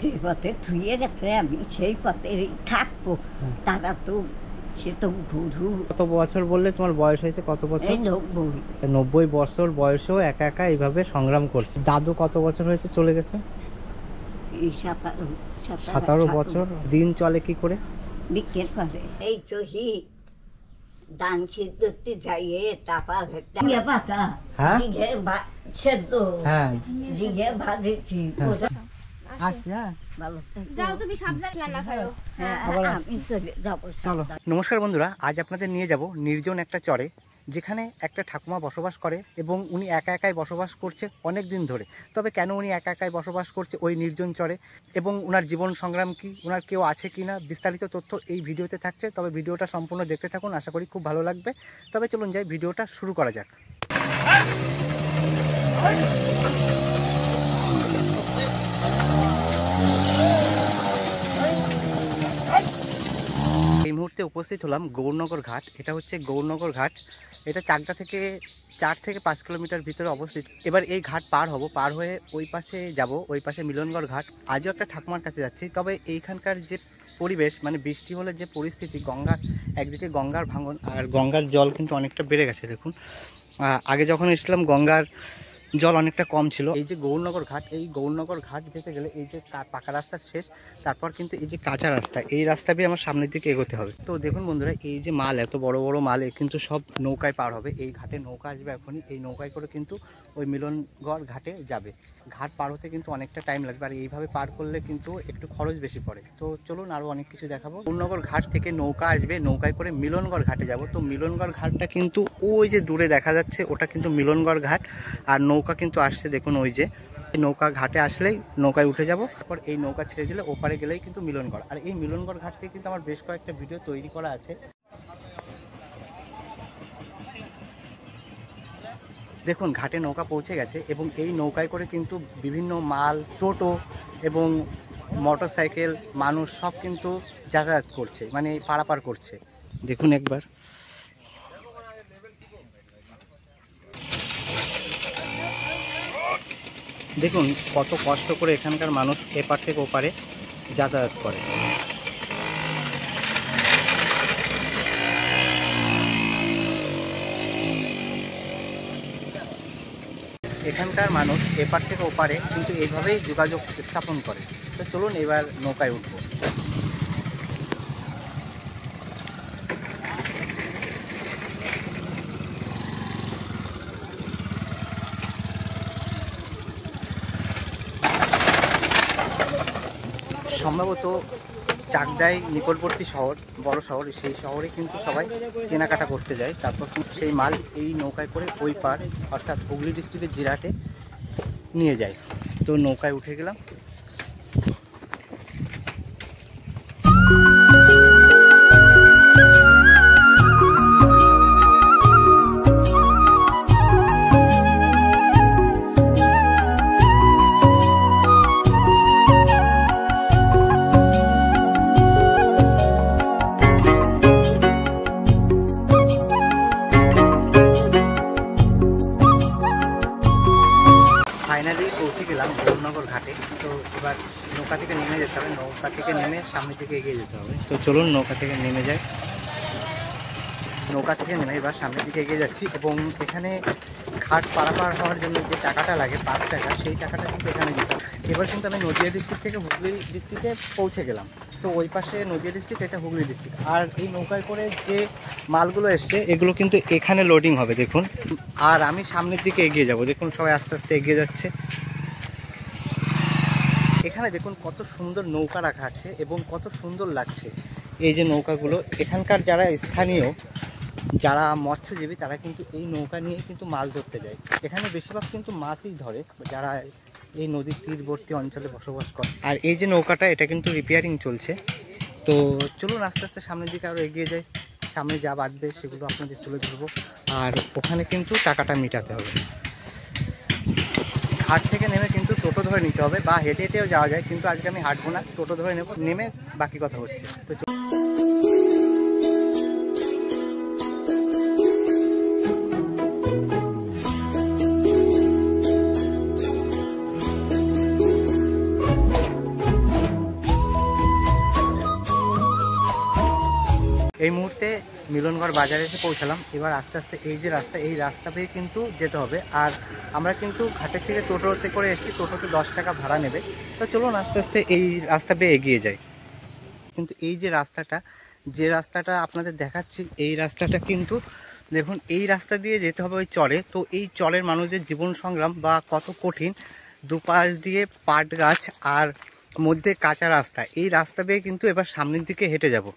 যে পথে থুয়ে গেছে আমি সেই পথেই থাকবো। তারা তো সে তো গুরু। কত বছর বললে তোমার বয়স হয়েছে? কত বছর? 90। 90 বছর বয়সেও একা একা এইভাবে সংগ্রাম করছে। দাদু কত বছর হয়েছে চলে গেছে? 17 বছর। দিন চলে কি করে? বিক্রি করে। এই তো ধান সিদ্ধতে যাইয়ে চাপা পাতা জিঘে সেদ্ধ, জিঘে ভাজেছি। নমস্কার বন্ধুরা, আজ আপনাদের নিয়ে যাব নির্জন একটা চরে, যেখানে একটা ঠাকুমা বসবাস করে এবং উনি একা একাই বসবাস করছে অনেক দিন ধরে। তবে কেন উনি একা একাই বসবাস করছে ওই নির্জন চরে এবং ওনার জীবন সংগ্রাম কি, ওনার কেউ আছে কি না, বিস্তারিত তথ্য এই ভিডিওতে থাকছে। তবে ভিডিওটা সম্পূর্ণ দেখতে থাকুন, আশা করি খুব ভালো লাগবে। তবে চলুন যাই, ভিডিওটা শুরু করা যাক। এই মুহূর্তে উপস্থিত হলাম গৌরনগর ঘাট। এটা হচ্ছে গৌরনগর ঘাট। এটা চাকদা থেকে 4 থেকে 5 কিলোমিটার ভিতরে অবস্থিত। এবার এই ঘাট পার হব, পার হয়ে ওই পাশে যাব, ওই পাশে মিলনগড় ঘাট। আজও একটা ঠাকুমার কাছে যাচ্ছি। তবে এইখানকার যে পরিবেশ, মানে বৃষ্টি হলে যে পরিস্থিতি, গঙ্গার একদিকে গঙ্গার ভাঙন, আর গঙ্গার জল কিন্তু অনেকটা বেড়ে গেছে। দেখুন, আগে যখন এসেছিলাম গঙ্গার জল অনেকটা কম ছিল। এই যে গৌরনগর ঘাট, এই গৌরনগর ঘাট যেতে গেলে এই যে পাকা রাস্তা শেষ, তারপর কিন্তু এই যে কাঁচা রাস্তা, এই রাস্তা দিয়ে আমার সামনের দিকে এগোতে হবে। তো দেখুন বন্ধুরা, এই যে মাল, এত বড় বড় মাল কিন্তু সব নৌকায় পার হবে। এই ঘাটে নৌকা আসবে এখনই, এই নৌকায় করে কিন্তু ওই মিলনগড় ঘাটে যাবে। ঘাট পার হতে কিন্তু অনেকটা টাইম লাগবে, আর এইভাবে পার করলে কিন্তু একটু খরচ বেশি পড়ে। তো চলুন আরও অনেক কিছু দেখাবো। গৌরনগর ঘাট থেকে নৌকা আসবে, নৌকায় করে মিলনগড় ঘাটে যাব। তো মিলনগড় ঘাটটা কিন্তু ওই যে দূরে দেখা যাচ্ছে, ওটা কিন্তু মিলনগড় ঘাট। আর নৌকা কিন্তু আসছে, দেখুন ওই যে নৌকা ঘাটে আসলেই নৌকায় উঠে যাব। তারপর এই নৌকা ছেড়ে দিলে ওপারে গেলেই কিন্তু মিলনগড়। আর এই মিলনগড় ঘাট থেকে কিন্তু আমার বেশ কয়েকটা ভিডিও তৈরি করা আছে। দেখুন ঘাটে নৌকা পৌঁছে গেছে এবং এই নৌকায় করে কিন্তু বিভিন্ন মাল, টোটো এবং মোটর সাইকেল, মানুষ সব কিন্তু যাতায়াত করছে, মানে পারাপার করছে। দেখুন একবার, দেখুন কত কষ্ট করে এখানকার মানুষ এপার থেকে ওপারে যাতায়াত করে। এখানকার মানুষ এপার থেকে ওপারে কিন্তু এইভাবেই যোগাযোগ স্থাপন করে। তো চলুন এবার নৌকায় উঠবো। সম্ভবত চাকদাই নিকটবর্তী শহর, বড় শহর, সেই শহরে কিন্তু সবাই কেনাকাটা করতে যায়। তারপর সেই মাল এই নৌকায় করে ওই পার, অর্থাৎ হুগলি ডিস্ট্রিক্টের জিরাটে নিয়ে যায়। তো নৌকায় উঠে গেলাম। ফাইনালি পৌঁছে গেলাম গৌরনগর ঘাটে। তো এবার নৌকা থেকে নেমে যেতে হবে, নৌকা থেকে নেমে সামনের দিকে এগিয়ে যেতে হবে। তো চলুন নৌকা থেকে নেমে যাই। নৌকা থেকে নেমে এবার সামনের দিকে এগিয়ে যাচ্ছি এবং এখানে ঘাট পারাপার হওয়ার জন্য যে টাকাটা লাগে 5 টাকা, সেই টাকাটা কিন্তু এখানে দিতে হবে। এবার কিন্তু আমি নদিয়া ডিস্ট্রিক্ট থেকে হুগলি ডিস্ট্রিক্টে পৌঁছে গেলাম। তো ওই পাশে নদিয়া ডিস্ট্রিক্ট, এটা হুগলি ডিস্ট্রিক্ট। আর এই নৌকায় করে যে মালগুলো এসছে এগুলো কিন্তু এখানে লোডিং হবে, দেখুন। আর আমি সামনের দিকে এগিয়ে যাব, দেখুন সবাই আস্তে আস্তে এগিয়ে যাচ্ছে। এখানে দেখুন কত সুন্দর নৌকা রাখা আছে এবং কত সুন্দর লাগছে এই যে নৌকাগুলো। এখানকার যারা স্থানীয়, যারা মৎস্যজীবী, তারা কিন্তু এই নৌকা নিয়ে কিন্তু মাছ ধরতে যায়। এখানে বেশিরভাগ কিন্তু মাছই ধরে যারা এই নদীর তীরবর্তী অঞ্চলে বসবাস করে। আর এই যে নৌকাটা, এটা কিন্তু রিপেয়ারিং চলছে। তো চলুন আস্তে আস্তে সামনের দিকে আরও এগিয়ে যাই। সামনে যা বাঁধবে সেগুলো আপনাদের তুলে ধরবো। আর ওখানে কিন্তু টাকাটা মেটাতে হবে। ঘাট থেকে নেমে কিন্তু টোটো ধরে নিতে হবে, বা হেঁটে হেঁটেও যাওয়া যায়, কিন্তু আজকে আমি হাঁটবো না, টোটো ধরে নেব, নেমে বাকি কথা হচ্ছে। তো এই মুহূর্তে মিলনগড় বাজারে এসে পৌঁছালাম। এবার আস্তে আস্তে এই যে রাস্তা, এই রাস্তা পেয়ে কিন্তু যেতে হবে। আর আমরা কিন্তু ঘাটের থেকে টোটোতে করে এসেছি, টোটোতে 10 টাকা ভাড়া নেবে। তো চলুন আস্তে আস্তে এই রাস্তা পেয়ে এগিয়ে যাই। কিন্তু এই যে রাস্তাটা আপনাদের দেখাচ্ছি, এই রাস্তাটা কিন্তু দেখুন, এই রাস্তা দিয়ে যেতে হবে ওই চরে। তো এই চরের মানুষদের জীবন সংগ্রাম বা কত কঠিন, দুপাশ দিয়ে পাট গাছ আর মধ্যে কাঁচা রাস্তা। এই রাস্তা পেয়ে কিন্তু এবার সামনের দিকে হেঁটে যাব।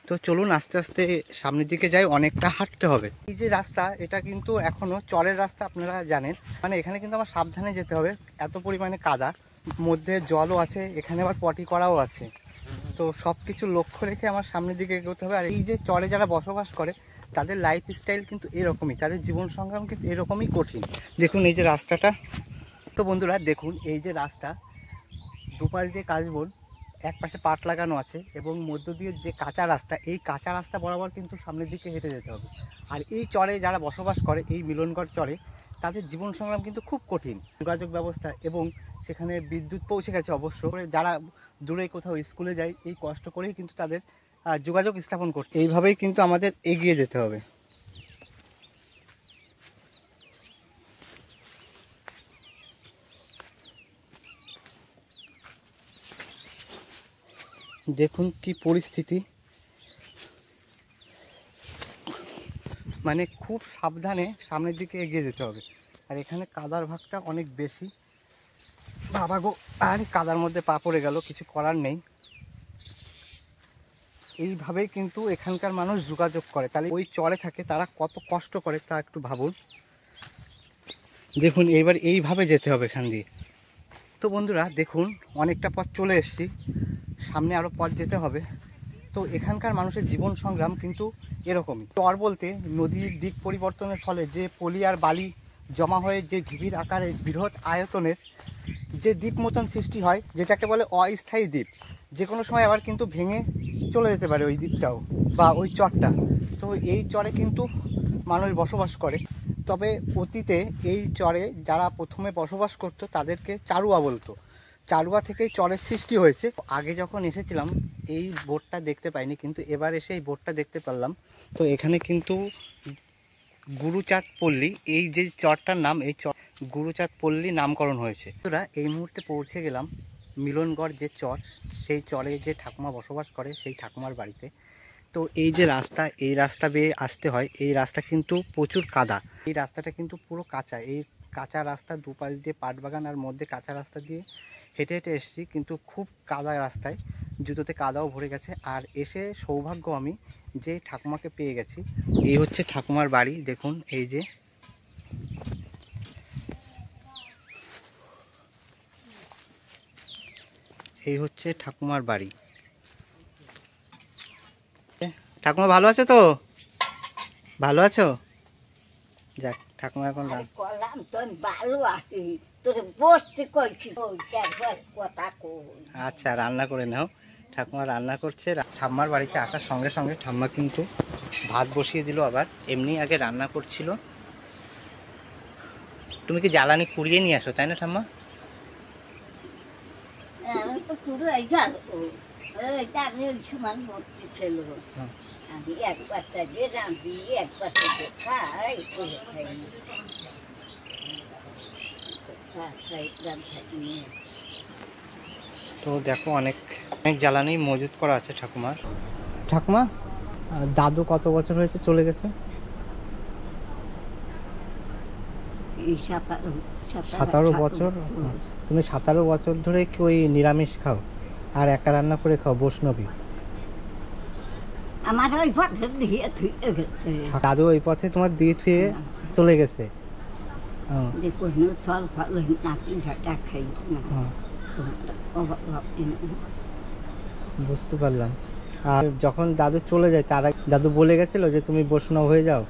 তো চলুন আস্তে আস্তে সামনের দিকে যাই, অনেকটা হাঁটতে হবে। এই যে রাস্তা, এটা কিন্তু এখনও চরের রাস্তা, আপনারা জানেন। মানে এখানে কিন্তু আমার সাবধানে যেতে হবে, এত পরিমাণে কাদা, মধ্যে জলও আছে, এখানে আবার পটি করাও আছে। তো সব কিছু লক্ষ্য রেখে আমার সামনের দিকে এগোতে হবে। আর এই যে চরে যারা বসবাস করে তাদের লাইফ স্টাইল কিন্তু এরকমই, তাদের জীবন সংগ্রাম কিন্তু এরকমই কঠিন। দেখুন এই যে রাস্তাটা। তো বন্ধুরা দেখুন, এই যে রাস্তা, দুপাশ দিয়ে কাশবন, এক পাশে পাট লাগানো আছে এবং মধ্য দিয়ে যে কাঁচা রাস্তা, এই কাঁচা রাস্তা বরাবর কিন্তু সামনের দিকে হেঁটে যেতে হবে। আর এই চরে যারা বসবাস করে, এই মিলনগড় চরে, তাদের জীবন সংগ্রাম কিন্তু খুব কঠিন। যোগাযোগ ব্যবস্থা এবং সেখানে বিদ্যুৎ পৌঁছে গেছে অবশ্য। যারা দূরে কোথাও স্কুলে যায়, এই কষ্ট করেই কিন্তু তাদের যোগাযোগ স্থাপন করছে। এইভাবেই কিন্তু আমাদের এগিয়ে যেতে হবে। দেখুন কি পরিস্থিতি, মানে খুব সাবধানে সামনের দিকে এগিয়ে যেতে হবে। আর এখানে কাদার ভাগটা অনেক বেশি। বাবা গো, আর কাদার মধ্যে পা পড়ে গেল, কিছু করার নেই। এইভাবেই কিন্তু এখানকার মানুষ যোগাযোগ করে। তাহলে ওই চরে থাকে, তারা কত কষ্ট করে তা একটু ভাবুন। দেখুন এইবার এইভাবে যেতে হবে এখান দিয়ে। তো বন্ধুরা দেখুন, অনেকটা পথ চলে এসেছি, সামনে আরও পথ যেতে হবে। তো এখানকার মানুষের জীবন সংগ্রাম কিন্তু এরকমই। চর বলতে নদীর দিক পরিবর্তনের ফলে যে পলি আর বালি জমা হয়ে যে ঢিবির আকারে বৃহৎ আয়তনের যে দ্বীপ মতন সৃষ্টি হয়, যেটাকে বলে অস্থায়ী দ্বীপ। যে কোনো সময় আবার কিন্তু ভেঙে চলে যেতে পারে ওই দ্বীপটাও বা ওই চরটা। তো এই চরে কিন্তু মানুষ বসবাস করে। তবে অতীতে এই চরে যারা প্রথমে বসবাস করতো তাদেরকে চারুয়া বলতো। চারুয়া থেকেই চরের সৃষ্টি হয়েছে। আগে যখন এসেছিলাম এই বোর্ডটা দেখতে পাইনি, কিন্তু এবার এসে এই বোর্ডটা দেখতে পারলাম। তো এখানে কিন্তু গুরুচাঁদ পল্লী, এই যে চরটার নাম, এই চর গুরুচাঁদ পল্লী নামকরণ হয়েছে। তোরা এই মুহূর্তে পৌঁছে গেলাম মিলনগড় যে চর, সেই চরে যে ঠাকুমা বসবাস করে সেই ঠাকুমার বাড়িতে। তো এই যে রাস্তা, এই রাস্তা বেয়ে আসতে হয়। এই রাস্তা কিন্তু প্রচুর কাদা, এই রাস্তাটা কিন্তু পুরো কাঁচা। এই কাঁচা রাস্তা দুপাশ দিয়ে পাট বাগান আর মধ্যে কাঁচা রাস্তা দিয়ে হেঁটে হেঁটে এসেছি, কিন্তু খুব কাদা রাস্তায়, জুতোতে কাদাও ভরে গেছে। আর এসে সৌভাগ্য আমি যে ঠাকুমাকে পেয়ে গেছি। এই হচ্ছে ঠাকুমার বাড়ি, দেখুন এই যে। এই হচ্ছে ঠাকুমার বাড়ি। ঠাকুমা ভালো আছে তো? ভালো আছো? যাক, ঠাকুমা এখন কলাম তো ভালো আছি, তোর বসতে কইছি কথা কই। আচ্ছা, রান্না করে নাও। ঠাকুমা রান্না করছে। ঠাম্মার বাড়িতে আসার সঙ্গে সঙ্গে ঠাম্মা কিন্তু ভাত বসিয়ে দিল। আবার এমনি আগে রান্না করছিল। তুমি কি জ্বালানি কুড়িয়ে নিয়ে আসো, তাই না ঠাম্মা? তো পুরো এই গেল, সমান ভর্তি ছিল। আমি একবার চাইলে রাঁধি, একবার থেকে খাই, করে খাই। তো দেখো অনেক অনেক জ্বালানি মজুত করা আছে ঠাকুমার। ঠাকুমা, দাদু কত বছর হয়েছে চলে গেছে? 17 বছর। তুমি 17 বছর ধরে কি ওই নিরামিষ খাও আর একা রান্না করে খাও, বৈষ্ণবী? আমার ওই পথে দিয়ে থুয়ে গেছে। দাদু ওই পথে তোমার দিয়ে থুয়ে চলে গেছে। কোনো ফল ফল নাকি ঝাঁটা খাই না। বুঝতে পারলাম। আর যখন দাদু চলে যায় তার আগে দাদু বলে গেছিল যে তুমি বৈষ্ণব হয়ে যাও?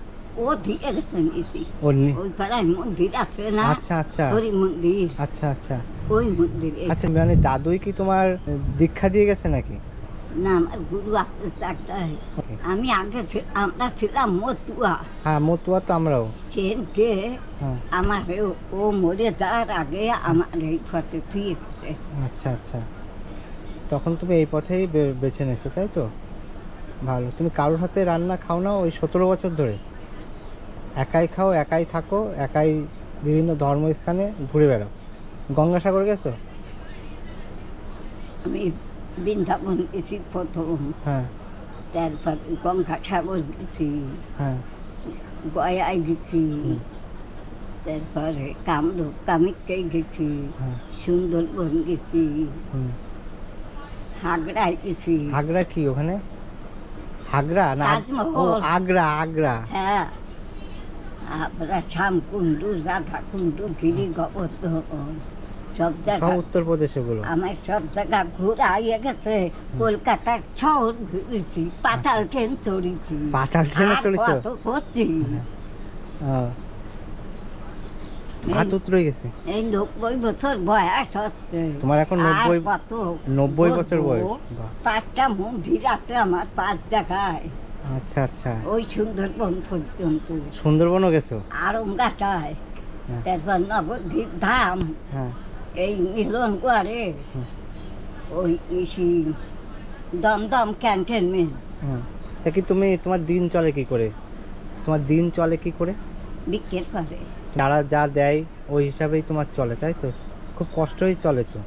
ও দিয়ে গেছে নীতি। ওই পাড়ায় মন্দির আছে না? আচ্ছা আচ্ছা, হরি মন্দির। আচ্ছা আচ্ছা, ওই মন্দিরে। আচ্ছা, মানে দাদুই কি তোমার দীক্ষা দিয়ে গেছে নাকি? না, আমার গুরু আছে চারটায়। আমি আগে আমরা ছিলাম মতুয়া। হ্যাঁ, মতুয়া তো আমরাও। সেনকে আমার ও মরে যাওয়ার আগে আমার এই পথে থুয়ে গেছে। আচ্ছা আচ্ছা, তখন তুমি এই পথেই বেছে নিয়েছো, তাই তো? ভালো। তুমি কারোর হাতে রান্না খাও না ওই 17 বছর ধরে? একাই খাও, একাই থাকো, একাই বিভিন্ন ধর্মস্থানে ঘুরে বেড়াও। গঙ্গাসাগর গেছো? আমি বৃন্দাবন গেছি প্রথম, হ্যাঁ তারপর গঙ্গাসাগর গেছি, হ্যাঁ গয়ায় গেছি, হুম, তারপরে কামরূপ কামাখ্যায় গেছি, হ্যাঁ সুন্দরবন গেছি, হুম। হাগড়ায় গেছি। আগ্রা কি ওখানে? আগ্রা না? তাজমহল। ও আগ্রা, আগ্রা। হ্যাঁ, আমরা শ্যামকুণ্ডু, রাধাকুণ্ডু, গিরি গোবর্ধন সব সব জায়গা, উত্তরপ্রদেশ ওগুলো? আমার সব জায়গা ঘোরা হয়ে গেছে। কলকাতার শহর ঘুরেছি, পাতাল ট্রেন চড়েছি। পাতাল ট্রেনে আর চড়েছো? কত করছি। ও, হাত উতরে গেছে। এই 90 বছর বয়স হচ্ছে। তোমার এখন আর 90 কত 90 বছর বয়স? ঘুরবো। বাহ। 5টা মন্দির আছে আমার 5 জায়গায়, আচ্ছা আচ্ছা। ওই সুন্দরবন পর্যন্ত। সুন্দরবনও গেছো? আরঙ্গাটায়, হ্যাঁ। তারপর নবদ্বীপ ধাম, হ্যাঁ এই মিলনগড়ে, হুম, ওই ইসি দমদম ক্যান্টনমেন্ট। হুম। তা কি তুমি, তোমার দিন চলে কি করে? তোমার দিন চলে কি করে? বিক্রির করে। যারা যা দেয় ওই হিসাবেই তোমার চলে, তাই তো? খুব কষ্টই চলে তো,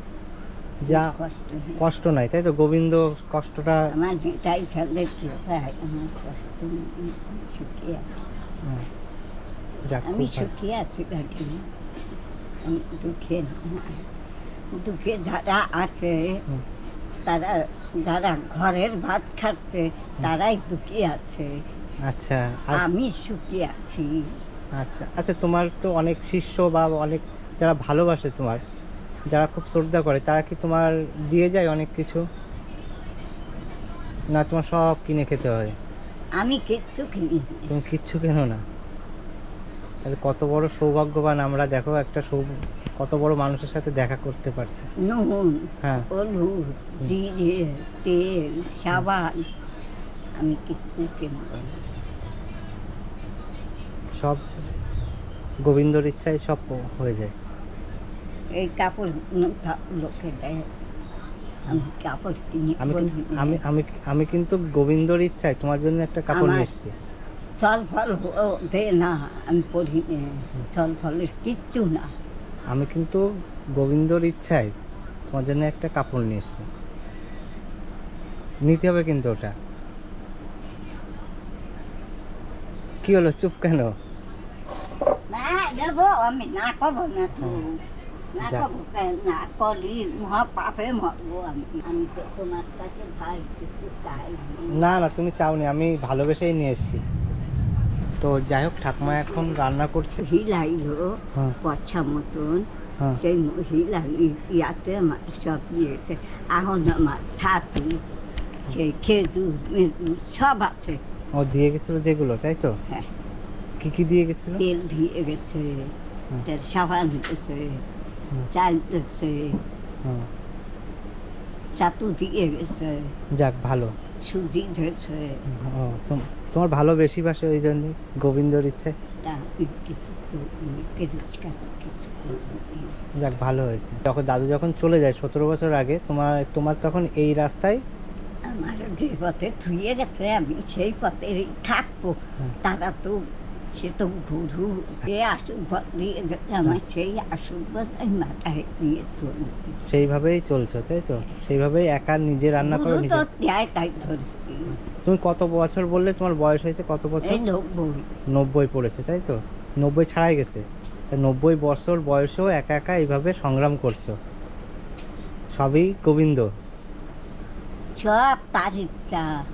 যা কষ্ট নেই। কষ্ট নাই, তাই তো? গোবিন্দ কষ্টটা আমার যেটাই চলে চাই, আমার কষ্ট নেই, আমি সুখী আছি। হুম, যাক আমি খুব ভালো। সুখী আছি কাকিমা, আমি দুঃখে না। দুঃখে যারা আছে, হুম, তারা, যারা ঘরের ভাত খাচ্ছে তারাই দুঃখী আছে। আচ্ছা আর আমি সুখী আছি। আচ্ছা আচ্ছা, তোমার তো অনেক শিষ্য বা অনেক যারা ভালোবাসে তোমার, যারা খুব শ্রদ্ধা করে, তারা কি তোমার দিয়ে যায় অনেক কিছু, না তোমার সব কিনে খেতে হয়? আমি কিচ্ছু কিনি না। তুমি কিচ্ছু কেনো না? তাহলে কত বড় সৌভাগ্যবান আমরা, দেখো একটা কত বড় মানুষের সাথে দেখা করতে পারছে। নুন, হ্যাঁ হলুদ, জিরে, তেল, সাবান, আমি কিচ্ছু কিনব না। সব গোবিন্দর ইচ্ছায় সব হয়ে যায়। এই কাপড় লোকে দেয়, আমি কাপড় কিনি আমি পরি কিন্তু- না। আমি আমি আমি কিন্তু গোবিন্দর ইচ্ছায় তোমার জন্য একটা কাপড় নিয়ে আমার- এসেছি। ফল ফল দে না, আমি পড়ি না। ফল ফলের কিচ্ছু না। আমি কিন্তু গোবিন্দর ইচ্ছায় তোমার জন্য একটা কাপড় নিয়ে এসেছি, নিতে হবে কিন্তু ওটা। কি হলো, চুপ কেন? না দেবো, আমি না করবো না তো। না যা। করবো কেন? না করি মহা পাপে মরবো আমি। আমি তো তোমার কাছে ভাই কিছু চাই না না, তুমি চাওনি, আমি ভালোবেসেই নিয়ে এসেছি। তো যাই হোক, ঠাকুমা এখন রান্না করছে। হিলাইলো হ্যাঁ পচ্ছা মতন, হ্যাঁ সেই মহিলা ইয়াতে আমার সব দিয়েছে। এখন আমার ছাতু, সেই খেজুর মেজুর সব আছে। ও দিয়ে গেছিল যেগুলো, তাই তো? হ্যাঁ, কি কি দিয়ে গেছিল? তেল দিয়ে গেছে, হুম, তার সাবান গেছে, হুম, চাল দিয়েছে, হুম। ছাতু দিয়ে গেছে, যাক ভালো। সুজি দিয়েছে। ও, তোমার ভালো বেশি বাসে ওই জন্য গোবিন্দর ইচ্ছে। তা আমি কিছু করিনি, কিছু কাছে কিছু করিনি। যাক ভালো হয়েছে। যখন দাদু যখন চলে যায় 17 বছর আগে, তোমার তখন এই রাস্তায় আমার যে পথে ধুয়ে গেছে আমি সেই পথে থাকবো। হুম। তারা তো, সে তো গুরু, যে আশীর্বাদ দিয়ে গেছে আমার, সেই আশীর্বাদ আমি মাথায় নিয়ে চলবো। সেইভাবেই চলছো, তাই তো? সেইভাবেই একা নিজে রান্না করো, গুরু তো নিজে। দেয় তাই ধরে। তুমি কত বছর বললে তোমার বয়স হয়েছে? কত বছর? এই 90। 90 পড়েছে, তাই তো? 90 ছাড়াই গেছে। তা 90 বছর বয়সেও একা একা এইভাবে সংগ্রাম করছো, সবই গোবিন্দ। সব তার ইচ্ছা।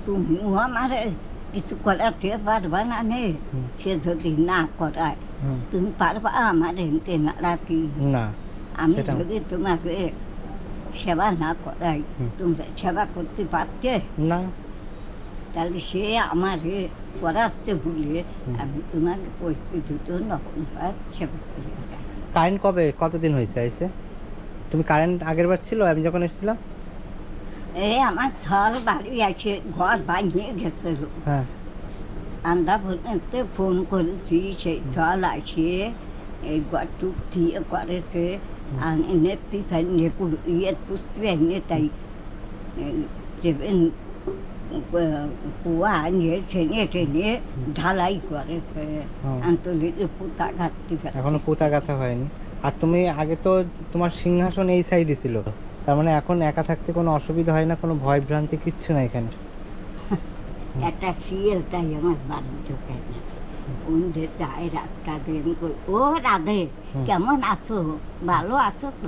তুমিও আমার কিছু করাতে পারবা না নে, হুম, সে যদি না করায়। হুম। তুমি পারবা আমার এনতে না রাখি? না, আমি সেটা- যদি তোমাকে সেবা না করাই, হুম। তোমরা সেবা করতে পারতে? না। তাহলে সে আমার করাচ্ছে বলে হুম। আমি তোমাকে পয়সা দুটো নকমবার সেবা করে যাই। কারেন্ট কতদিন হয়েছে আইসে? তুমি কারেন্ট আগের বার ছিল আমি যখন এসেছিলাম? এই আমার ছল বাড়ি আছে, ঘর ভাঙিয়ে গেছে। হ্যাঁ আমরা পর্যন্ত ফোন করেছি, সেই ছল আসে এই ঘরটুক দিয়ে করেছে। আর নেত্রী ইয়ে পুষতে এনে তাই কুয়া নিয়ে টেনে টেনে ঢালাই করেছে, আন্তলিতে পুতা ঘাটতি। এখনো পুঁতা গাঁথা হয়নি। আর তুমি আগে তো তোমার সিংহাসন এই সাইডে ছিল, তার মানে এখন একা থাকতে কোনো অসুবিধা হয় না, কোনো ভয় ভ্রান্তি কিচ্ছু না এখানে? একটা শিয়াল তাই আমার বাড়ি ঢোকে না, ওদের যায় রাস্তা দিয়ে ও রাধে কেমন আছো, ভালো আছো তো,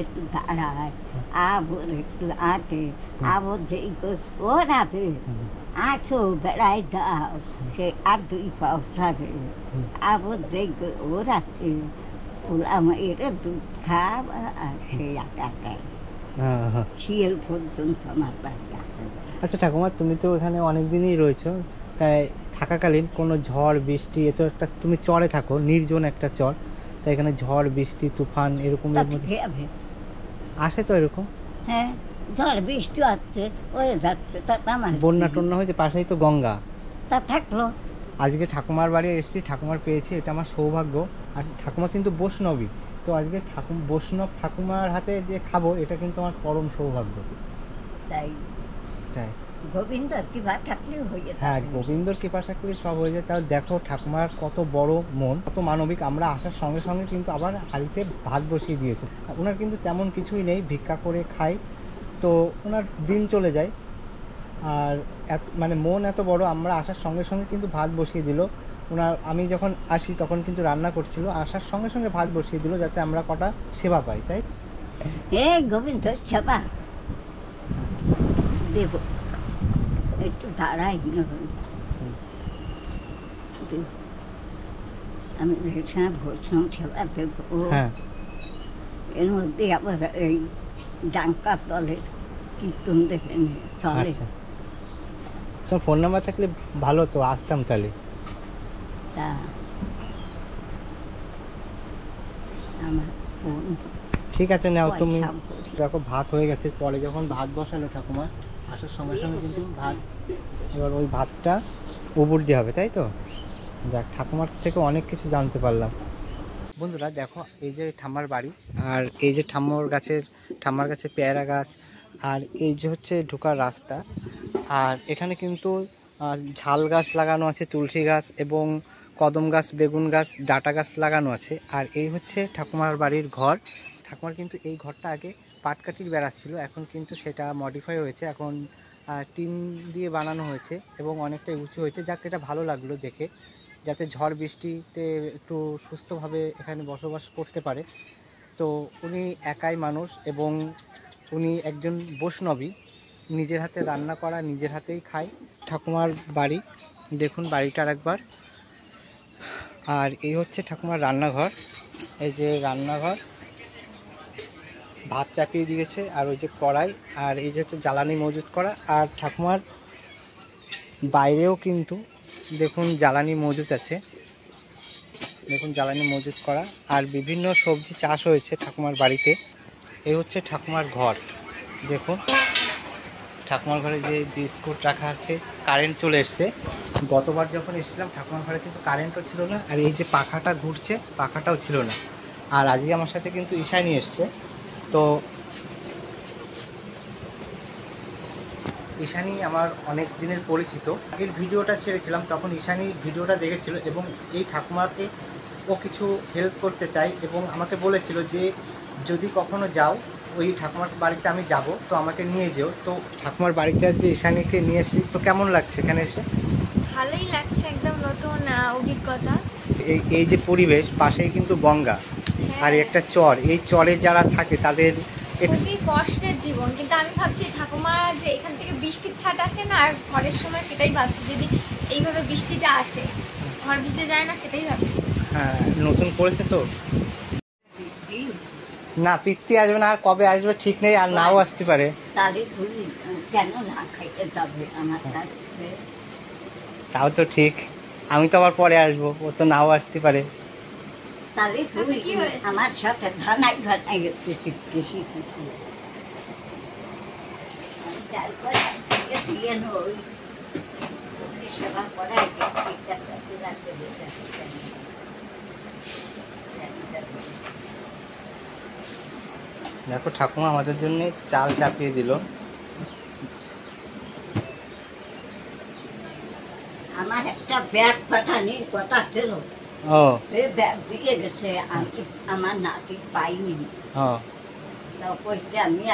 একটু দাঁড়ায় আবর একটু আটে আবর যেই ও রাধে আছো বেড়ায় যাও, সে আর 2 পাও সারে আবর যেই ও রাতে পোলাম এর দুধ খাওয়া আর সে একাটাই শিয়াল পর্যন্ত আমার বাড়ি আসে। আচ্ছা ঠাকুমা, তুমি তো এখানে অনেক দিনই রয়েছো, তাই থাকাকালীন কোনো ঝড় বৃষ্টি, এ তো একটা তুমি চরে থাকো, নির্জন একটা চর, তাই এখানে ঝড় বৃষ্টি তুফান এরকম আসে তো এরকম? হ্যাঁ, ঝড় বৃষ্টি আসছে, ওই যাচ্ছে, বন্যা টন্যা হয়েছে, পাশেই তো গঙ্গা, তা থাকলো। আজকে ঠাকুমার বাড়ি এসেছি, ঠাকুমার পেয়েছি, এটা আমার সৌভাগ্য। আর ঠাকুমা কিন্তু বৈষ্ণবী, তো আজকে বৈষ্ণব ঠাকুমার হাতে যে খাবো, এটা কিন্তু আমার পরম সৌভাগ্য। তাই তাই গোবিন্দর কৃপা থাকলে হয়ে যায়। হ্যাঁ, গোবিন্দর কৃপা থাকলে সব হয়ে যায়। তাও দেখো ঠাকুমার কত বড় মন, কত মানবিক। আমরা আসার সঙ্গে সঙ্গে কিন্তু আবার হাঁড়িতে ভাত বসিয়ে দিয়েছে। ওনার কিন্তু তেমন কিছুই নেই, ভিক্ষা করে খাই, তো ওনার দিন চলে যায়। আর মানে মন এত বড়, আমরা আসার সঙ্গে সঙ্গে কিন্তু ভাত বসিয়ে দিল ওনার। আমি যখন আসি তখন কিন্তু রান্না করছিল, আসার সঙ্গে সঙ্গে ভাত বসিয়ে দিল, যাতে আমরা কটা সেবা পাই। তাই গোবিন্দ সেবা দেব, একটু দাঁড়াই আমি বৈষ্ণব সেবা দেব। এর মধ্যে আবার এই ডাঙ্কা তলের কীর্তন দেবেন চলে। তোমার ফোন নাম্বার থাকলে ভালো তো, আসতাম তাহলে। তা আমার ফোন ঠিক আছে, নাও তুমি। দেখো ভাত হয়ে গেছে, পরে যখন ভাত বসালো ঠাকুমা আসার সঙ্গে সঙ্গে কিন্তু ভাত, এবার ওই ভাতটা উপর দিয়ে হবে, তাই তো? যাক, ঠাকুমার থেকে অনেক কিছু জানতে পারলাম। বন্ধুরা দেখো, এই যে ঠাম্মার বাড়ি, আর এই যে ঠাম্মার গাছে পেয়ারা গাছ, আর এই যে হচ্ছে ঢোকার রাস্তা। আর এখানে কিন্তু ঝাল গাছ লাগানো আছে, তুলসী গাছ এবং কদম গাছ, বেগুন গাছ, ডাঁটা গাছ লাগানো আছে। আর এই হচ্ছে ঠাকুমার বাড়ির ঘর। ঠাকুমার কিন্তু এই ঘরটা আগে পাটকাঠির বেড়া ছিল, এখন কিন্তু সেটা মডিফাই হয়েছে, এখন টিন দিয়ে বানানো হয়েছে এবং অনেকটাই উঁচু হয়েছে। যাক, এটা ভালো লাগলো দেখে, যাতে ঝড় বৃষ্টিতে একটু সুস্থভাবে এখানে বসবাস করতে পারে। তো উনি একাই মানুষ এবং উনি একজন বৈষ্ণবী, নিজের হাতে রান্না করা, নিজের হাতেই খায়। ঠাকুমার বাড়ি দেখুন, বাড়িটা আরেকবার। আর এই হচ্ছে ঠাকুমার রান্নাঘর, এই যে রান্নাঘর, ভাত চাপিয়ে দিয়েছে, আর ওই যে কড়াই, আর এই যে হচ্ছে জ্বালানি মজুত করা। আর ঠাকুমার বাইরেও কিন্তু দেখুন জ্বালানি মজুত আছে, দেখুন জ্বালানি মজুত করা। আর বিভিন্ন সবজি চাষ হয়েছে ঠাকুমার বাড়িতে। এই হচ্ছে ঠাকুমার ঘর, দেখুন ঠাকুমার ঘরে যে বিস্কুট রাখা আছে। কারেন্ট চলে এসছে, গতবার যখন এসেছিলাম ঠাকুমার ঘরে কিন্তু কারেন্টও ছিল না, আর এই যে পাখাটা ঘুরছে, পাখাটাও ছিল না। আর আজকে আমার সাথে কিন্তু ঈশানী এসছে, তো ঈশানী আমার অনেক দিনের পরিচিত। আগের ভিডিওটা ছেড়েছিলাম তখন ঈশানী ভিডিওটা দেখেছিল এবং এই ঠাকুমাকে ও কিছু হেল্প করতে চাই এবং আমাকে বলেছিল যে যদি কখনো যাও ওই ঠাকুমার বাড়িতে আমি যাব, তো আমাকে নিয়ে যেও। তো ঠাকুমার বাড়িতে আজকে ঈশানীকে নিয়ে এসেছি। তো কেমন লাগছে এখানে এসে? ভালোই লাগছে, একদম নতুন অভিজ্ঞতা। এই যে পরিবেশ, পাশেই কিন্তু গঙ্গা, আর একটা চর, এই চরে যারা থাকে তাদের খুবই কষ্টের জীবন। কিন্তু আমি ভাবছি ঠাকুমা যে এখান থেকে বৃষ্টির ছাট আসে না, আর ঘরের সময় সেটাই ভাবছি, যদি এইভাবে বৃষ্টিটা আসে ঘর ভিজে যায় না, সেটাই ভাবছি। হ্যাঁ, নতুন করেছে তো। না, পিত্তি আসবে না, আর কবে আসবে ঠিক নেই, আর নাও আসতে পারে। তাহলে তুই কেন না খাইতে যাবে আমার কাছে? তাও তো ঠিক, আমি তো আবার পরে আসবো, ও তো নাও আসতে পারে। তাহলে তুই আমার সাথে ধানাই ধানাই একটু শিখতেছি, তারপরে দিয়ে নই সেবা করাই। দেখো ঠাকুমা আমাদের জন্য চাল চাপিয়ে দিল। আমার একটা ব্যাগ পাঠানির কথা ছিল, ও সে ব্যাগ দিয়ে গেছে, আমি আমার নাতি পাইনি। ও তারপরে আমি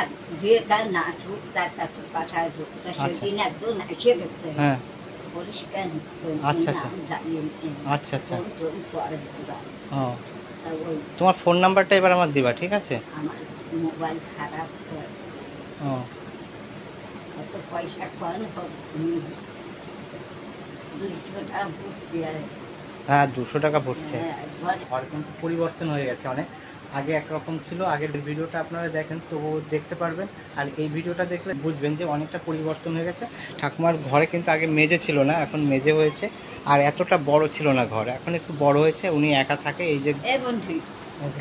দিয়ে তার নাচু তার কাছে পাঠায় ঢুকতে, সেদিন একজন এসে গেছে হ্যাঁ পরিষ্কার আচ্ছা, আচ্ছা। জানিয়ে আচ্ছা আচ্ছা পরে ও ওই তোমার ফোন নাম্বারটা এবার আমার দিবা, ঠিক আছে? আমার মোবাইল খারাপ হয়, ও কত পয়সা কম হবে, 200 টাকা ভর্তি হয়। হ্যাঁ 200 টাকা ভরছে। হ্যাঁ, ঘরে ঘর কিন্তু পরিবর্তন হয়ে গেছে অনেক। আগে একরকম ছিল, আগের ভিডিওটা আপনারা দেখেন তো দেখতে পারবেন, আর এই ভিডিওটা দেখলে বুঝবেন যে অনেকটা পরিবর্তন হয়ে গেছে। ঠাকুমার ঘরে কিন্তু আগে মেঝে ছিল না, এখন মেঝে হয়েছে, আর এতটা বড় ছিল না ঘর, এখন একটু বড় হয়েছে। উনি একা থাকে, এই যে এবং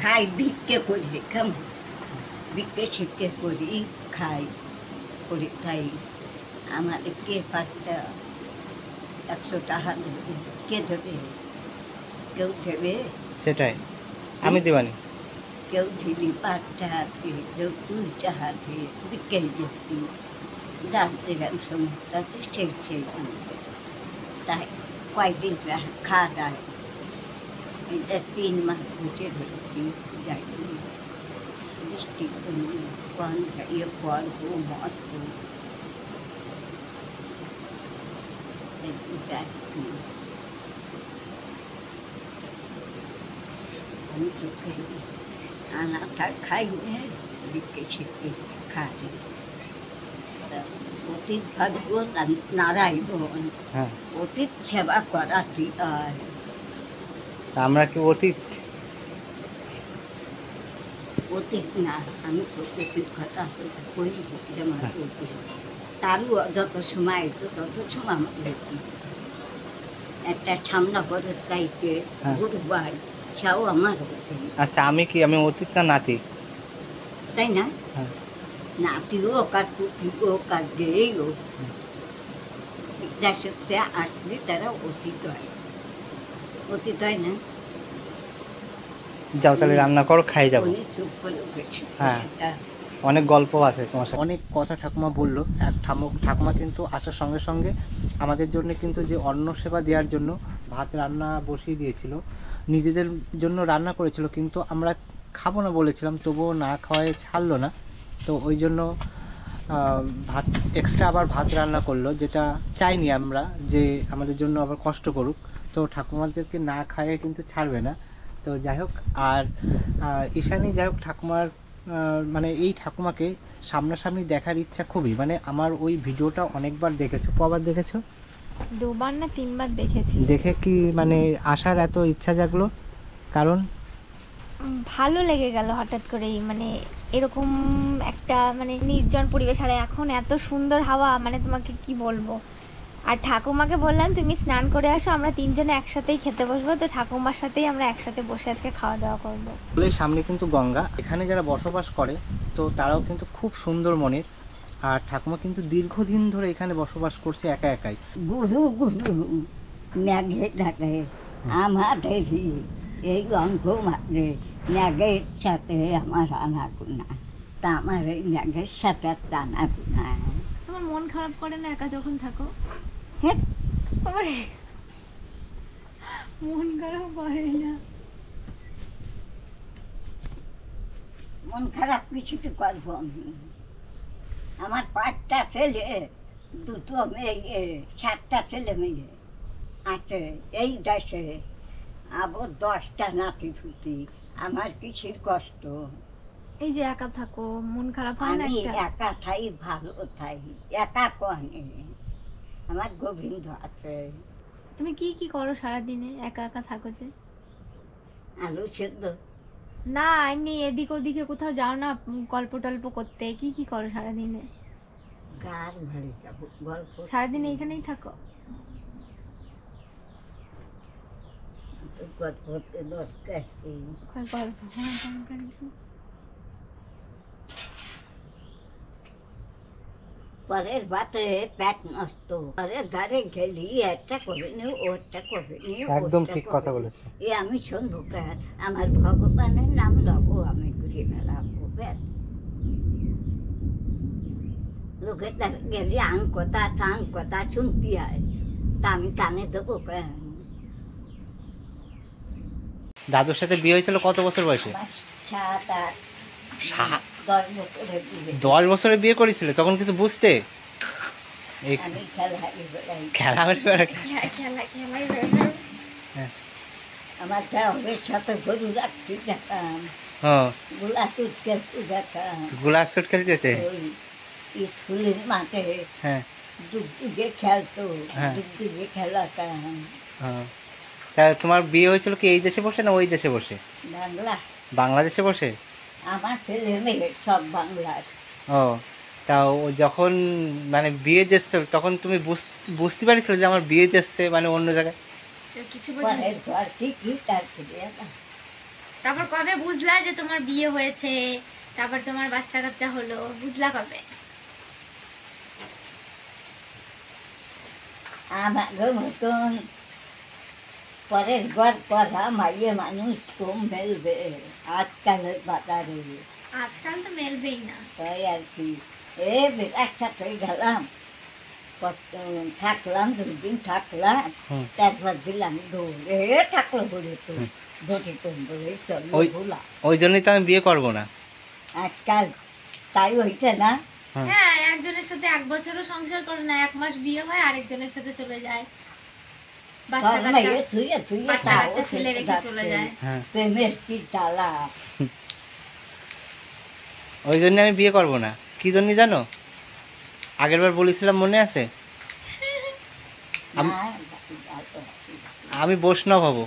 খাই ভিক্ষে করি, কেমন ভিক্ষে শিক্ষে করি, খাই করে খাই। আমাদের কে পাঁচটা 100 টাকা দেবে, কে দেবে? কেউ দেবে, সেটাই আমি দিবানি। কেউ দিলি 5 টাকা দিয়ে, কেউ 2 টাকা দিয়ে ভিক্ষে দিচ্ছি। জানতে গেলাম সমস্যাতে সেই আনতে, তাই কয়দিন খাওয়া যায়, এটা 3 মাস বসে ধরেছি, যাইনি বৃষ্টি কম যাইয়ে পড়বো মরবো, আমি চোখে আনাটা খাই নে, বিকে শিখে খাই। অতীত ভাগ্য নারায়ণ, হ্যাঁ অতীত সেবা করা কি আর? আমরা কি অতীত? অতীত না, আমি তো অতীত কথা কই, যেমন অতীত তারও যত সময় আইতো তত সময় আমার দেখি একটা সামনা করে চাইছে গুরু ভাই, সেও আমার অতীত। আচ্ছা আমি কি, আমি অতীত না নাতি? তাই না? হ্যাঁ নাতিও কাজ পুতিও কাজ গেয়েও দেশে আসলে তারা অতীত হয়, অতীত হয় না? যাও তাহলে রান্না করো, খাই যাবো। উনি চুপ করে বসে হ্যাঁ। একটা অনেক গল্প আছে তোমার সাথে, অনেক কথা ঠাকুমা বললো। আর ঠাকুমা কিন্তু আসার সঙ্গে সঙ্গে আমাদের জন্য কিন্তু যে অন্ন সেবা দেওয়ার জন্য ভাত রান্না বসিয়ে দিয়েছিল, নিজেদের জন্য রান্না করেছিল, কিন্তু আমরা খাবো না বলেছিলাম, তবুও না খাওয়ায় ছাড়লো না। তো ওই জন্য ভাত এক্সট্রা আবার ভাত রান্না করলো, যেটা চাইনি আমরা যে আমাদের জন্য আবার কষ্ট করুক। তো ঠাকুমাদেরকে না খাইয়ে কিন্তু ছাড়বে না। তো যাই হোক, আর ঈশানী যাই হোক, ঠাকুমার মানে এই ঠাকুমাকে সামনাসামনি দেখার ইচ্ছা খুবই, মানে আমার ওই ভিডিওটা অনেকবার দেখেছো, কবার দেখেছো? 2 বার না 3 বার দেখেছি। দেখে কি মানে আসার এত ইচ্ছা জাগলো? কারণ ভালো লেগে গেল হঠাৎ করেই, মানে এরকম একটা মানে নির্জন পরিবেশ, আর এখন এত সুন্দর হাওয়া, মানে তোমাকে কি বলবো। আর ঠাকুমাকে বললাম তুমি স্নান করে আসো, আমরা 3 জনে একসাথেই খেতে বসবো, তো ঠাকুমার সাথেই আমরা একসাথে বসে আজকে খাওয়া দাওয়া করবো। সামনে কিন্তু গঙ্গা, এখানে যারা বসবাস করে তো তারাও কিন্তু খুব সুন্দর মনের। আর ঠাকুমা কিন্তু দীর্ঘদিন ধরে এখানে বসবাস করছে একা একাই। গুরু গুরু ম্যাঘে ডাকে আমাদের এই অঙ্ক মাঝে ম্যাঘের সাথে আমার আনাগোনা, তা আমার এই ম্যাঘের সাথে আনাগোনা। তোমার মন খারাপ করে না একা যখন থাকো? হ্যাঁ, ওরে, মন খারাপ করে না? মন খারাপ কিছু তো করবো আমি। আমার 5টা ছেলে, 2টো মেয়ে, 7টা ছেলে মেয়ে আছে এই দেশে, আবার 10টা নাতি ফুটি, আমার কিসের কষ্ট? এই যে একা থাকো, মন খারাপ হয় না আমি একটা? একা থাই, ভালো থাই, একা কনে আমার গোবিন্দ আছে। তুমি কি কি করো সারাদিনে একা একা থাকো যে? আলু সেদ্ধ। না এমনি এদিক ওদিকে কোথাও যাও না গল্প টল্প করতে? কি কি করো সারাদিনে? গান ভরে যাবো, গল্প সারাদিন এইখানেই থাকো? গল্প করতে দরকার কি? গল্প, হ্যাঁ দরকার কি? পরের বাতে পেট নষ্ট, পরের ধারে গেলি একটা করে নিও, ওটা করে নিও, একদম ঠিক কথা বলেছে। এ আমি শুনবো কার? আমার ভগবানের নাম লব, আমি ঘুরে বেড়াবো ব্যাস। লোকের ধারে গেলি আং কথা টাং কথা শুনতে হয়, তা আমি কানে দেবো কেন? দাদুর সাথে বিয়ে হয়েছিল কত বছর বয়সে? আমার 7, 8, 10 বছরের বিয়ে। 10 বছরে বিয়ে করেছিল, তখন কিছু বুঝতে? এই আমি খেলাই বেড়াই। খেলামের খেলাই আমার দেওয়ারের সাথে গরু রাখতে যেতাম, হ্যাঁ, গোলা তুট খেলতে যেতাম। গোলার শুট খেলতে? ওই স্কুলের মাঠে হ্যাঁ ডুগডুগে খেলতো, হ্যাঁ। ডুগডুগে খেলাতাম। হ্যাঁ। তা তোমার বিয়ে হয়েছিল কি এই দেশে বসে না ওই দেশে বসে? বাংলা। বাংলাদেশে বসে? আমার ছেলে মেয়ে সব বাংলার। ও, তা ও যখন মানে বিয়ে যাচ্ছে তখন তুমি বুঝতে পারিছিল যে আমার বিয়ে যাচ্ছে মানে অন্য জায়গায়? কিছু পরের ঘর কি তারপরে তারপর কবে বুঝলা যে তোমার বিয়ে হয়েছে, তারপর তোমার বাচ্চা কাচ্চা হলো, বুঝলা কবে? আমার মতন পরের ঘর পড়া মাইয়ে মানুষ কম মেলবে আজকালের বাজারে। আজকাল তো মেলবেই না। তাই আর কি, একসাথে গেলাম, থাকলাম 2 দিন থাকলাম, তারপর দিলাম দৌড়ে থাকলো বলে তো ধরে বলে চলো ভোলা। ওই জন্যই তো আমি বিয়ে করবো না আজকাল, তাই হইছে না? হ্যাঁ, একজনের সাথে 1 বছরও সংসার করে না, 1 মাস বিয়ে হয় আরেকজনের সাথে চলে যায়, বাচ্চা কাচ্চা ফেলে রেখে চলে যায়। প্রেমের কি জ্বালা। ওই জন্য আমি বিয়ে করবো না। কি জন্য জানো? আগের বার বলেছিলাম, মনে আছে? আমি বৈষ্ণব হব,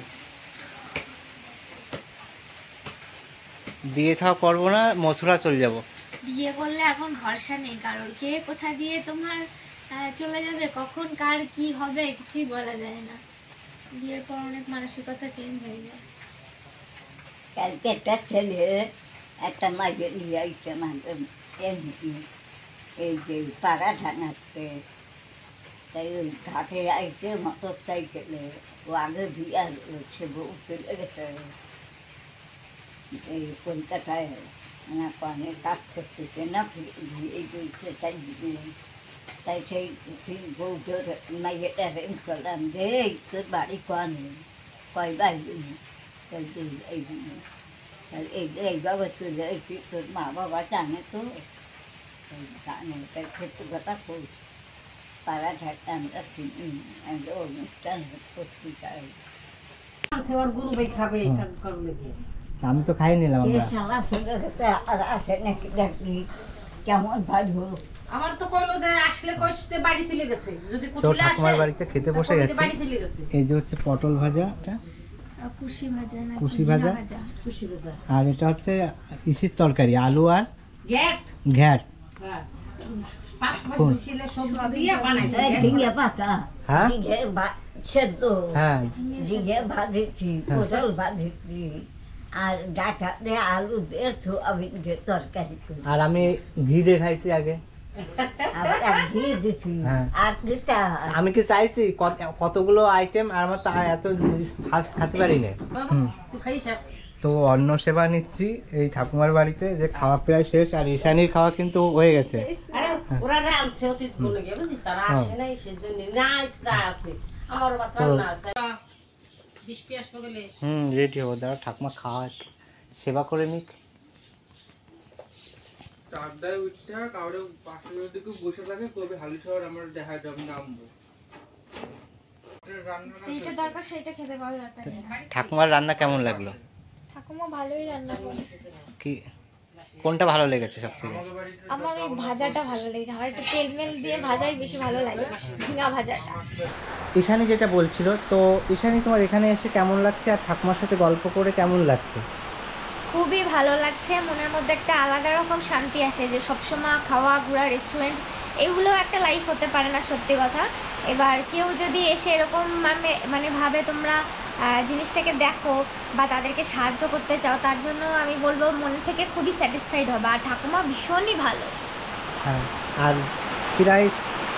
বিয়ে থাকা করবো না, মথুরা চলে যাব। বিয়ে করলে এখন ভরসা নেই কারোর, কে কোথা দিয়ে তোমার চলে যাবে, কখন কার কি হবে কিছুই বলা যায় না। বিয়ের পর অনেক মানসিকতা চেঞ্জ হয়ে যায়। কালকে একটা ছেলে একটা মাঝে নিয়ে আইছে, এই যে পাড়া ঢাঙাচ্ছে, তাই ওই ঘাটে আইছে মোটর সাইকেলে। ও আগে বিয়ে সে বউ চলে গেছে এই কলকাতায়, অনেক কাজ করতেছে না, বিয়ে করছে। তাই সেই বউ মাইয়েটা রেম করলাম যে তোর বাড়ি কয় বাড়ি? এই বাবা চলে এসেছি, তোর মা বাবা জানে তো? জানে, তাই সত্যি কথা কই, পাড়া ঢাকতে আমরা চিনি, আমরা অনুষ্ঠান পত্রিকায়। আমি তো খাই নিলাম। আসে নাকি দেখি কেমন ভালো। আমার তো কইলো যে আসলে কইতে বাড়ি চলে গেছে, যদি তো কুটিলে আসে ঠাকুমার বাড়িতে খেতে বসে গেছে। বাড়ি চলে গেছে। এই যে হচ্ছে পটল ভাজা, কুশি ভাজা না কুশি ভাজা, খুশি বাজার আর এটা হচ্ছে ইসির তরকারি, আলু আর গেট ঘ্যাট। হ্যাঁ, 5 মাস ছিলে সব দিয়ে বানাইছে। ঝিঙে পাতা, হ্যাঁ ঝিঙে সেদ্ধ, হ্যাঁ, ঝিঙে ভাজেছি, পটল ভাজেছি, আর ডাটা দিয়ে আলু দিয়ে সোয়াবিন দিয়ে তরকারি করি। আর আমি ঘি দিয়ে খাইছি আগে, আবার ঘি দিছি, হ্যাঁ। আর দিতা আমি কি চাইছি কতগুলো আইটেম, আর আমার তো এত ফাস্ট খেতে পারি না। তুই খাইছ? তো অন্ন সেবা নিচ্ছি এই ঠাকুমার বাড়িতে, যে খাওয়া প্রায় শেষ, আর ঈশানীর খাওয়া কিন্তু হয়ে গেছে। আরে ওরা রানছে অতীত কোনে গিয়ে, বুঝিস, তারা আসে নাই সেজন্য না ইচ্ছা আছে, আমার বাচ্চা না আছে। বৃষ্টি আসবে গেলে রেডি হবো, দাঁড়া ঠাকুমা খাওয়া সেবা করে নিক। চারটায় উঠটা কাউরে পাশের দিকে বসে থাকে, কবে হালি শহর আমার দেখায় আমি নামবো। যেটা দরকার সেটা খেতে পাওয়া যাবে না। ঠাকুমার রান্না কেমন লাগলো? ঠাকুমা ভালোই রান্না করে। কি কোনটা ভালো লেগেছে সবথেকে? আমার ওই ভাজাটা ভালো লেগেছে, আমার একটু তেল মেল দিয়ে ভাজাই বেশি ভালো লাগে, ঝিঙা ভাজাটা। ঈশানী যেটা বলছিল, তো ঈশানী তোমার এখানে এসে কেমন লাগছে, আর ঠাকুমার সাথে গল্প করে কেমন লাগছে? খুবই ভালো লাগছে, মনের মধ্যে একটা আলাদা রকম শান্তি আসে, যে সবসময় খাওয়া ঘোরা রেস্টুরেন্ট এগুলো একটা লাইফ হতে পারে না, সত্যি কথা। এবার কেউ যদি এসে এরকম মানে ভাবে তোমরা জিনিসটাকে দেখো বা তাদেরকে সাহায্য করতে চাও, তার জন্য আমি বলবো মন থেকে খুবই স্যাটিসফাইড হবে। আর ঠাকুমা ভীষণই ভালো। হ্যাঁ, আর প্রায়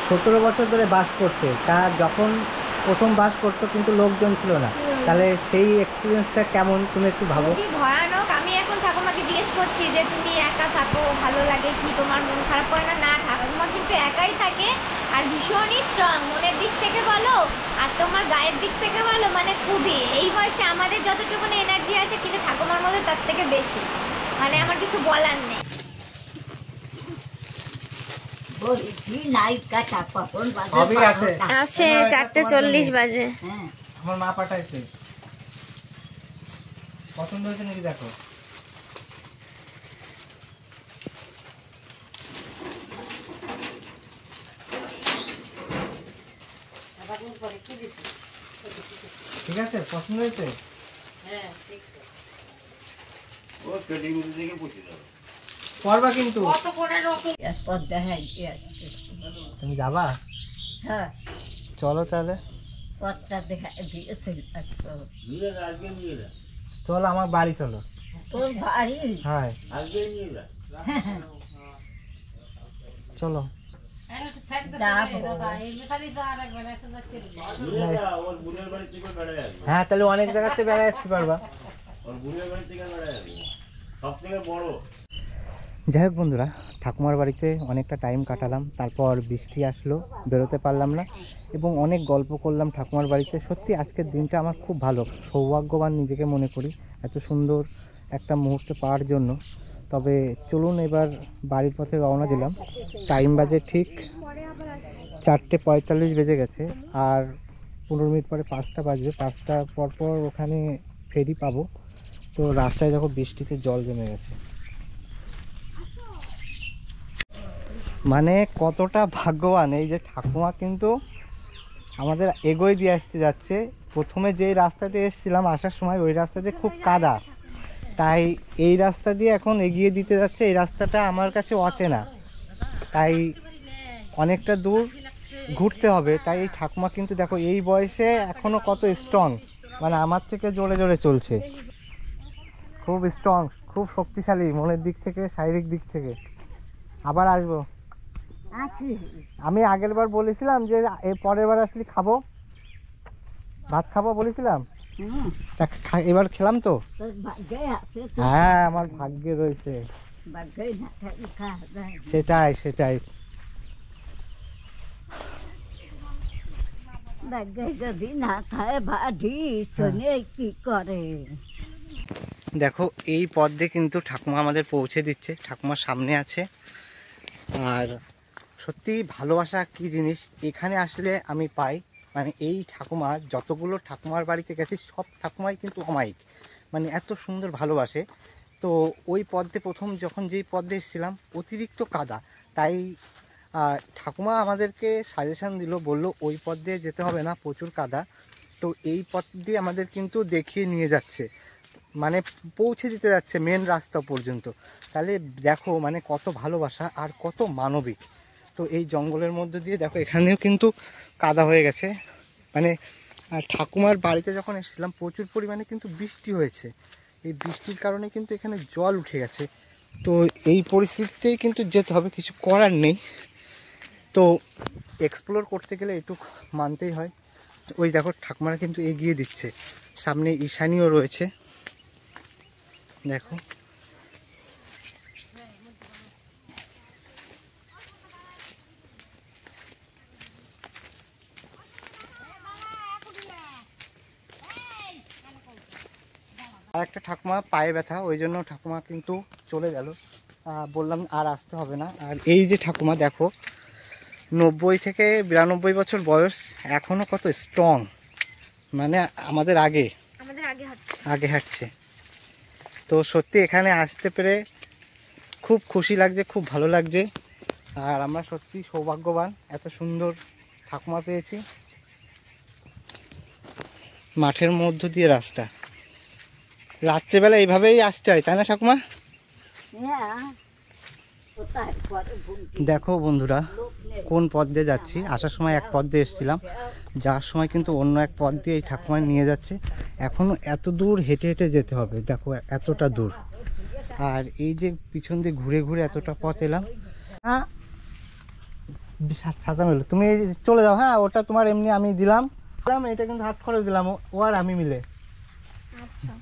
17 বছর ধরে বাস করছে, তা যখন প্রথম বাস করতো কিন্তু লোকজন ছিল না, তাহলে সেই এক্সপিরিয়েন্সটা কেমন তুমি একটু ভাবো। খুবই ভয়ানক। আমি এখন ঠাকুমাকে জিজ্ঞেস করছি যে তুমি একা থাকো, ভালো লাগে কি, তোমার মন খারাপ করে না? না, ঠাকুমা কিন্তু একাই থাকে আর ভীষণ ভীষণই স্ট্রং, মনের দিক থেকে বলো আর তোমার গায়ের দিক থেকে বলো, মানে খুবই। এই বয়সে আমাদের যতটুকু এনার্জি আছে কিন্তু ঠাকুমার মধ্যে তার থেকে বেশি, মানে আমার কিছু বলার নেই। আছে 4:40 বাজে। আমার মা পাঠাইছে, পছন্দ হয়েছে নাকি দেখো। ঠিক আছে, পছন্দ হয়েছে। করবা কিন্তু তুমি যাবা? হ্যাঁ, চলো তাহলে, পথটা দিয়েছিল। চলো আমার বাড়ি চলো। তোর বাড়ি? হ্যাঁ চলো। হ্যাঁ তাহলে অনেক জায়গাতে বেড়ায় আসতে পারবা। যাই হোক বন্ধুরা, ঠাকুমার বাড়িতে অনেকটা টাইম কাটালাম, তারপর বৃষ্টি আসলো, বেরোতে পারলাম না এবং অনেক গল্প করলাম ঠাকুমার বাড়িতে। সত্যি আজকের দিনটা আমার খুব ভালো, সৌভাগ্যবান নিজেকে মনে করি এত সুন্দর একটা মুহূর্ত পাওয়ার জন্য। তবে চলুন এবার বাড়ির পথে রওনা দিলাম। টাইম বাজে ঠিক 4:45 বেজে গেছে, আর 15 মিনিট পরে 5টা বাজবে। 5টার পর ওখানে ফেরি পাবো। তো রাস্তায় দেখো বৃষ্টিতে জল জমে গেছে, মানে কতটা ভাগ্যবান এই যে ঠাকুমা কিন্তু আমাদের এগোয় দিয়ে আসতে যাচ্ছে। প্রথমে যেই রাস্তা দিয়ে এসেছিলাম আসার সময় ওই রাস্তাতে খুব কাদা, তাই এই রাস্তা দিয়ে এখন এগিয়ে দিতে যাচ্ছে। এই রাস্তাটা আমার কাছে অচেনা, তাই অনেকটা দূর ঘুরতে হবে। তাই এই ঠাকুমা কিন্তু দেখো এই বয়সে এখনো কত স্ট্রং, মানে আমার থেকে জোরে জোরে চলছে। খুব স্ট্রং, খুব শক্তিশালী মনের দিক থেকে, শারীরিক দিক থেকে। আবার আসবো। আমি আগের বার বলেছিলাম যে পরের বার আসলে খাবো, ভাত খাবো বলেছিলাম, এবার খেলাম তো। হ্যাঁ আমার ভাগ্যে রয়েছে, সেটাই সেটাই। যদি না খায় ভাজি শোনে কি করে। দেখো এই পথ দিয়ে কিন্তু ঠাকুমা আমাদের পৌঁছে দিচ্ছে, ঠাকুমার সামনে আছে। আর সত্যি ভালোবাসা কি জিনিস এখানে আসলে আমি পাই। মানে এই ঠাকুমা, যতগুলো ঠাকুমার বাড়িতে গেছি সব ঠাকুমাই কিন্তু অমায়িক, মানে এত সুন্দর ভালোবাসে। তো ওই পথ দিয়ে প্রথম যখন যেই পথ দিয়ে এসেছিলাম অতিরিক্ত কাদা, তাই ঠাকুমা আমাদেরকে সাজেশন দিল, বলল ওই পথ দিয়ে যেতে হবে না, প্রচুর কাদা। তো এই পথ দিয়ে আমাদের কিন্তু দেখিয়ে নিয়ে যাচ্ছে, মানে পৌঁছে দিতে যাচ্ছে মেন রাস্তা পর্যন্ত। তাহলে দেখো মানে কত ভালোবাসা আর কত মানবিক। তো এই জঙ্গলের মধ্যে দিয়ে দেখো এখানেও কিন্তু কাদা হয়ে গেছে, মানে ঠাকুমার বাড়িতে যখন এসেছিলাম প্রচুর পরিমাণে কিন্তু বৃষ্টি হয়েছে, এই বৃষ্টির কারণে কিন্তু এখানে জল উঠে গেছে। তো এই পরিস্থিতিতেই কিন্তু যেতে হবে, কিছু করার নেই। তো এক্সপ্লোর করতে গেলে একটু মানতেই হয়। ওই দেখো ঠাকুমারা কিন্তু এগিয়ে দিচ্ছে, সামনে ঈশানীও রয়েছে দেখো। আর একটা ঠাকুমা পায়ে ব্যথা, ওই জন্য ঠাকুমা কিন্তু চলে গেল, বললাম আর আসতে হবে না। আর এই যে ঠাকুমা দেখো 90 থেকে 92 বছর বয়স, এখনো কত স্ট্রং, মানে আমাদের আগে হাঁটছে। তো সত্যি এখানে আসতে পেরে খুব খুশি লাগছে, খুব ভালো লাগছে। আর আমরা সত্যি সৌভাগ্যবান, এত সুন্দর ঠাকুমা পেয়েছি। মাঠের মধ্য দিয়ে রাস্তা, রাত্রেবেলা এইভাবেই আসতে হয় তাই না ঠাকুমা? দেখো বন্ধুরা কোন পথ দিয়ে যাচ্ছি, আসার সময় এক পথ দিয়ে এসেছিলাম, যাওয়ার সময় কিন্তু অন্য এক পথ দিয়ে এই ঠাকুমা নিয়ে যাচ্ছে। এখনো এত দূর হেঁটে হেঁটে যেতে হবে, দেখো এতটা দূর। আর এই যে পিছন দিয়ে ঘুরে ঘুরে এতটা পথ এলাম। হ্যাঁ ছাতা মেলো, তুমি চলে যাও। হ্যাঁ ওটা তোমার এমনি আমি দিলাম, এটা কিন্তু হাত খরচ দিলাম ও আর আমি মিলে। আচ্ছা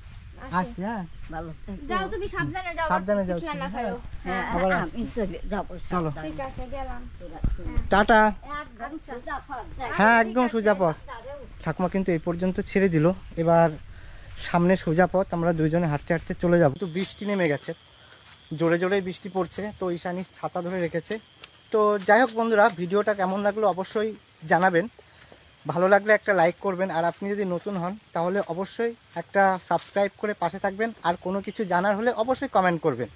আসছি। হ্যাঁ ভালো থেকো। যাও তুমি সাবধানে যাও, সাবধানে যাও পিছলা না তুমি, খাইও। হ্যাঁ আবার আমি চলে যাবো চলো। সাবধানে। ঠিক আছে, গেলাম। টাটা। একদম সোজা পথ যাই। হ্যাঁ একদম সোজা পথ। ঠাকুমা কিন্তু এই পর্যন্ত ছেড়ে দিল, এবার সামনে সোজা পথ, আমরা দুইজনে হাঁটতে হাঁটতে চলে যাব। তো বৃষ্টি নেমে গেছে, জোরে জোরে বৃষ্টি পড়ছে, তো ঈশানী ছাতা ধরে রেখেছে। তো যাই হোক বন্ধুরা, ভিডিওটা কেমন লাগলো অবশ্যই জানাবেন, ভালো লাগলে একটা লাইক করবেন, আর আপনি যদি নতুন হন তাহলে অবশ্যই একটা সাবস্ক্রাইব করে পাশে থাকবেন, আর কোনো কিছু জানার হলে অবশ্যই কমেন্ট করবেন।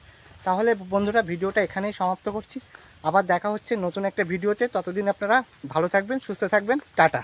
তাহলে বন্ধুরা ভিডিওটা এখানেই সমাপ্ত করছি, আবার দেখা হচ্ছে নতুন একটা ভিডিওতে। ততদিন আপনারা ভালো থাকবেন, সুস্থ থাকবেন, টাটা।